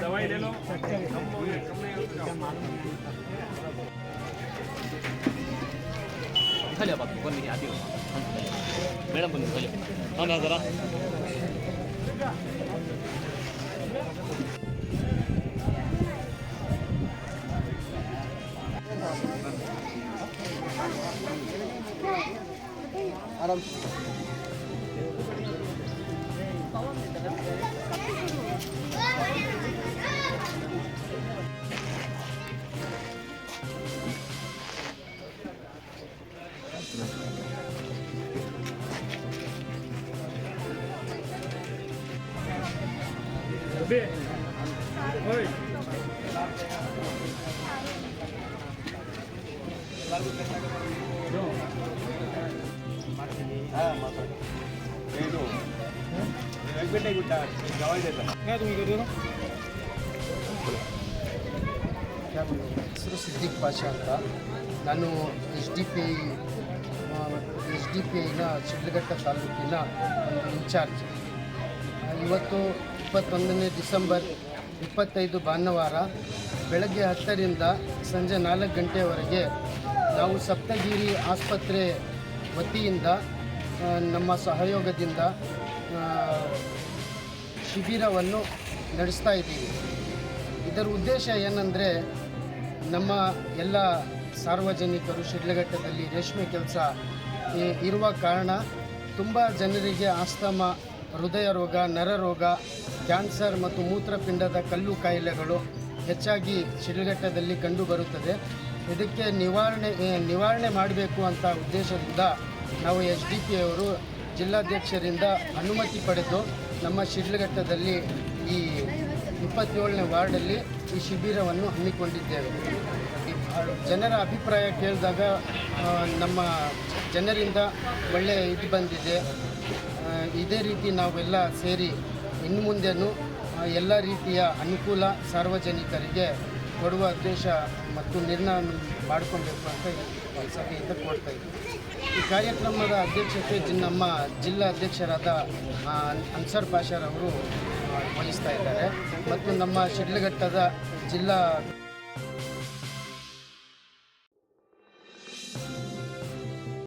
दवाई ले लो। खाली बाबू बंद आती हो मैडम बंद खाली हाँ ना जरा आराम ಹೆಸರು ಸಿದ್ದಿಕ್ ಪಾಷಾ ಅಂತ. ನಾನು ಎಸ್ ಡಿ ಪಿ ಐನ ಶಿಡ್ಲಘಟ್ಟ ತಾಲೂಕಿನ ಒಂದು ಇನ್ಚಾರ್ಜ್. ಇವತ್ತು 21ನೇ ಡಿಸೆಂಬರ್ 25 ಭಾನುವಾರ ಬೆಳಗ್ಗೆ 10ರಿಂದ ಸಂಜೆ 4 ಗಂಟೆವರೆಗೆ ನಾವು ಸಪ್ತಗಿರಿ ಆಸ್ಪತ್ರೆ ವತಿಯಿಂದ ನಮ್ಮ ಸಹಯೋಗದಿಂದ ಶಿಬಿರವನ್ನು ನಡೆಸ್ತಾ ಇದ್ದೀವಿ. ಇದರ ಉದ್ದೇಶ ಏನಂದರೆ, ನಮ್ಮ ಎಲ್ಲ ಸಾರ್ವಜನಿಕರು ಶಿಡ್ಲಘಟ್ಟದಲ್ಲಿ ರೇಷ್ಮೆ ಕೆಲಸ ಇರುವ ಕಾರಣ ತುಂಬ ಜನರಿಗೆ ಆಸ್ತಮಾ, ಹೃದಯ ರೋಗ, ನರರೋಗ, ಕ್ಯಾನ್ಸರ್ ಮತ್ತು ಮೂತ್ರಪಿಂಡದ ಕಲ್ಲು ಕಾಯಿಲೆಗಳು ಹೆಚ್ಚಾಗಿ ಶಿಡ್ಲಘಟ್ಟದಲ್ಲಿ ಕಂಡುಬರುತ್ತದೆ. ಇದಕ್ಕೆ ನಿವಾರಣೆ ಮಾಡಬೇಕು ಅಂತ ಉದ್ದೇಶದಿಂದ ನಾವು ಎಸ್ ಡಿ ಪಿ ಅವರು ಜಿಲ್ಲಾಧ್ಯಕ್ಷರಿಂದ ಅನುಮತಿ ಪಡೆದು ನಮ್ಮ ಶಿಡ್ಲಘಟ್ಟದಲ್ಲಿ ಈ 27ನೇ ವಾರ್ಡಲ್ಲಿ ಈ ಶಿಬಿರವನ್ನು ಹಮ್ಮಿಕೊಂಡಿದ್ದೇವೆ. ಜನರ ಅಭಿಪ್ರಾಯ ಕೇಳಿದಾಗ ನಮ್ಮ ಜನರಿಂದ ಒಳ್ಳೆಯ ಇದು ಬಂದಿದೆ. ಇದೇ ರೀತಿ ನಾವೆಲ್ಲ ಸೇರಿ ಇನ್ನು ಮುಂದೆನೂ ಎಲ್ಲ ರೀತಿಯ ಅನುಕೂಲ ಸಾರ್ವಜನಿಕರಿಗೆ ಕೊಡುವ ಉದ್ದೇಶ ಮತ್ತು ನಿರ್ಣಯ ಮಾಡಿಕೊಳ್ಬೇಕು ಅಂತ ಸಭೆಯಿಂದ ಕೊಡ್ತಾ ಇದ್ದೀವಿ. ಈ ಕಾರ್ಯಕ್ರಮದ ಅಧ್ಯಕ್ಷತೆ ನಮ್ಮ ಜಿಲ್ಲಾ ಅಧ್ಯಕ್ಷರಾದ ಅನ್ಸರ್ ಪಾಷಾರವರು ವಹಿಸ್ತಾ ಇದ್ದಾರೆ ಮತ್ತು ನಮ್ಮ ಶಿಡ್ಲಘಟ್ಟದ ಜಿಲ್ಲಾ